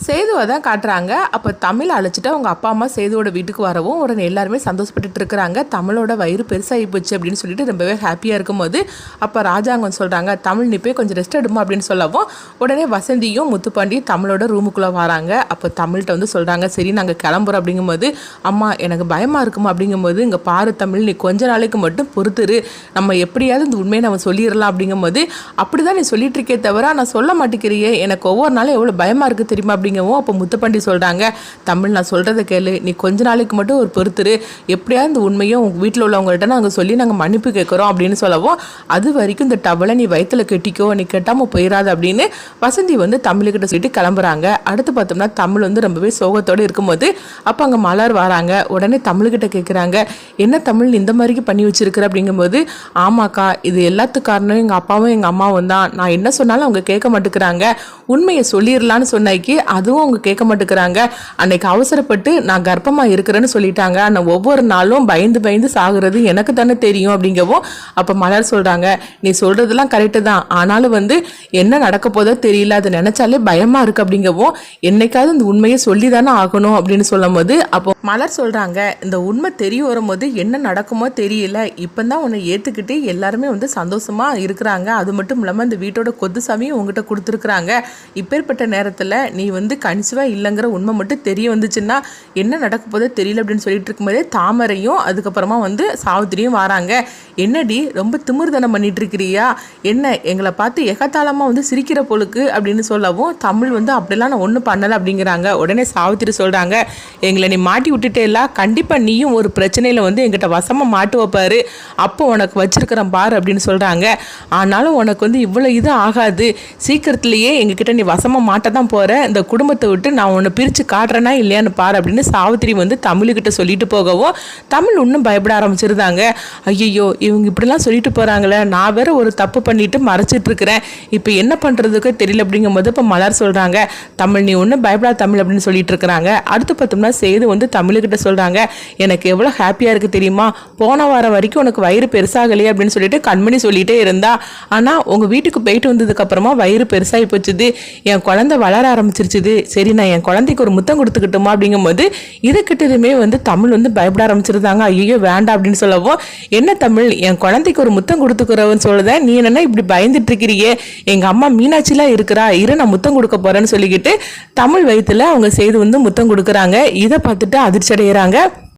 சேதுவை தான் காட்டுறாங்க. அப்போ தமிழ் அழைச்சிட்டு அவங்க அப்பா அம்மா சேதுவோட வீட்டுக்கு வரவும் உடனே எல்லாருமே சந்தோஷப்பட்டுட்டு இருக்கிறாங்க. தமிழோட வயிறு பெருசாகி போச்சு அப்படின்னு சொல்லிட்டு ரொம்பவே ஹாப்பியாக இருக்கும்போது அப்போ ராஜாங்கம் சொல்கிறாங்க, தமிழ் நீ போய் கொஞ்சம் ரெஸ்ட் எடுமா அப்படின்னு சொல்லவும் உடனே வசந்தியும் முத்துப்பாண்டி தமிழோட ரூமுக்குள்ளே வராங்க. அப்போ தமிழ்கிட்ட வந்து சொல்கிறாங்க, சரி நாங்கள் கிளம்புறோம் அப்படிங்கும்போது, அம்மா எனக்கு பயமாக இருக்குமா அப்படிங்கும்போது, இங்கே பாரு தமிழ், நீ கொஞ்ச நாளைக்கு மட்டும் பொறுத்துரு, நம்ம எப்படியாவது இந்த உண்மையை நம்ம சொல்லிடலாம் அப்படிங்கும்போது, அப்படி தான் நீ சொல்லிட்டு இருக்கே தவிர நான் சொல்ல மாட்டேங்கிறியே, எனக்கு ஒவ்வொரு நாளும் எவ்வளோ பயமாக இருக்குது தெரியுமா அப்படிங்கவும் அப்போ முத்துப்பாண்டி சொல்கிறாங்க, தமிழ் நான் சொல்கிறத கேளு, நீ கொஞ்ச நாளைக்கு மட்டும் ஒரு பொறுத்துரு, எப்படியாவது இந்த உண்மையும் உங்கள் வீட்டில் உள்ளவங்கள்ட்ட நாங்கள் சொல்லி நாங்கள் மன்னிப்பு கேட்குறோம் அப்படின்னு சொல்லவும், அது வரைக்கும் இந்த டவலை நீ வயிற்றுல கெட்டிக்கோ, நீ கெட்டாமல் போயிடாது அப்படின்னு வசந்தி வந்து தமிழ்கிட்ட சொல்லிட்டு கிளம்புறாங்க. அடுத்து பார்த்தோம்னா தமிழ் வந்து ரொம்பவே சோகத்தோடு இருக்கும்போது அப்போ அங்கே மலர் வராங்க. உடனே தமிழ்கிட்ட கேட்குறாங்க, என்ன தமிழ் இந்த மாதிரிக்கு பண்ணி வச்சிருக்கிற அப்படிங்கும்போது, ஆமாக்கா இது எல்லாத்துக்கு காரணம் எங்கள் அப்பாவும் எங்கள் அம்மாவும் தான், நான் என்ன சொன்னாலும் அவங்க கேட்க மாட்டேங்கிறாங்க, உண்மையை சொல்லிடலான்னு சொன்னாக்கி அதுவும் அவங்க கேட்க மாட்டேங்கிறாங்க, அன்னைக்கு அவசரப்பட்டு நான் கர்ப்பமாக இருக்கிறேன்னு சொல்லிட்டாங்க, ஆனால் ஒவ்வொரு நாளும் பயந்து பயந்து சாகுறது எனக்கு தானே தெரியும் அப்படிங்கவும் அப்போ மலர் சொல்கிறாங்க, நீ சொல்கிறதுலாம் கரெக்டு தான், ஆனாலும் வந்து என்ன நடக்க போதோ தெரியல, அதை நினச்சாலே பயமாக இருக்குது அப்படிங்கவும் என்னைக்காவது இந்த உண்மையை சொல்லி தானே ஆகணும் அப்படின்னு சொல்லும் போது அப்போ மலர் சொல்கிறாங்க, இந்த உண்மை தெரிய வரும்போது என்ன நடக்குமோ தெரியல, இப்போ தான் உன்னை ஏற்றுக்கிட்டு எல்லாருமே வந்து சந்தோஷமாக இருக்கிறாங்க, அது மட்டும் இல்லாமல் இந்த வீட்டோட கொத்து சாமியும் உங்ககிட்ட கொடுத்துருக்குறாங்க, இப்பேற்பட்ட நேரத்தில் நீ வந்து கன்சீவாக இல்லைங்கிற உண்மை மட்டும் தெரிய வந்துச்சுன்னா என்ன நடக்க போதோ தெரியல அப்படின்னு சொல்லிட்டு இருக்கும்போதே தாமரையும் அதுக்கப்புறமா வந்து சாவித்திரியும் வராங்க. என்னடி ரொம்ப திமிர்தனம் பண்ணிட்டு இருக்கிறியா, என்ன எங்களை பார்த்து எகத்தாளமாக வந்து சிரிக்கிற பொழுக்கு அப்படின்னு சொல்லவும் தமிழ் வந்து அப்படிலாம் நான் ஒன்றும் பண்ணலை அப்படிங்கிறாங்க. உடனே சாவித்திரி சொல்கிறாங்க, எங்களை நீ மாட்டி விட்டுட்டேல, கண்டிப்பாக நீயும் ஒரு பிரச்சனையில் வந்து எங்கிட்ட வசமாக மாட்டு வைப்பாரு, அப்போ உனக்கு வச்சிருக்கிறேன் பாரு அப்படின்னு சொல்கிறாங்க. ஆனாலும் உனக்கு வந்து இவ்வளோ இது ஆகாது, சீக்கிரத்துலேயே எங்ககிட்ட நீ வசமாக மாட்ட தான் போகிற, இந்த குடும்பத்தை விட்டு நான் உன்னை பிரித்து காட்டுறேன்னா இல்லையான்னு பாரு அப்படின்னு சாவித்திரி வந்து தமிழ்கிட்ட சொல்லிட்டு போகவும் தமிழ் இன்னும் பயப்பட ஆரம்பிச்சிருந்தாங்க. ஐயோ இவங்க இப்படிலாம் சொல்லிட்டு போகிறாங்களே, நான் வேற ஒரு தப்பு பண்ணிட்டு மறைச்சிட்டு இருக்கிறேன், இப்போ என்ன பண்ணுறதுக்கு தெரியல அப்படிங்கும்போது இப்போ மலர் சொல்கிறாங்க, தமிழ் நீ ஒன்றும் பயப்படாத தமிழ் அப்படின்னு சொல்லிட்டு இருக்கிறாங்க. அடுத்து பார்த்தோம்னா சேது வந்து தமிழ்கிட்ட சொல்கிறாங்க, எனக்கு எவ்வளோ ஹாப்பியாக இருக்குது தெரியுமா, போன வாரம் வரைக்கும் உனக்கு வயிறு பெருசாகலையே அப்படின்னு சொல்லிட்டு கண்மணி சொல்லிகிட்டே இருந்தா, ஆனால் உங்கள் வீட்டுக்கு போயிட்டு வந்ததுக்கப்புறமா வயிறு பெருசாகி போச்சுது, என் குழந்தை வளர ஆரம்பிச்சிருச்சுது, சரி நான் என் குழந்தைக்கு ஒரு முத்தம் கொடுத்துக்கிட்டோமா அப்படிங்கும்போது இதுக்கிட்டதுமே வந்து தமிழ் வந்து பயப்பட ஆரம்பிச்சிருந்தாங்க. ஐயோ வேண்டாம் அப்படின்னு சொல்லவும், என்ன தமிழ் என் குழந்தைக்கு ஒரு முத்தம் கொடுத்துக்கிறவன்னு சொல்லுதேன், நீ என்னன்னா இப்படி பயந்துட்டு இருக்கிறியே, எங்கள் அம்மா மீனாட்சிலாம் இருக்கிறா, இரு நான் முத்தம் கொடுக்க போகிறேன்னு சொல்லிக்கிட்டு தமிழ் வயிற்றுல அவங்க செய்து வந்து முத்தம் கொடுக்குறாங்க. இதை பார்த்துட்டு அதிர்ச்சி அடைகிறாங்க.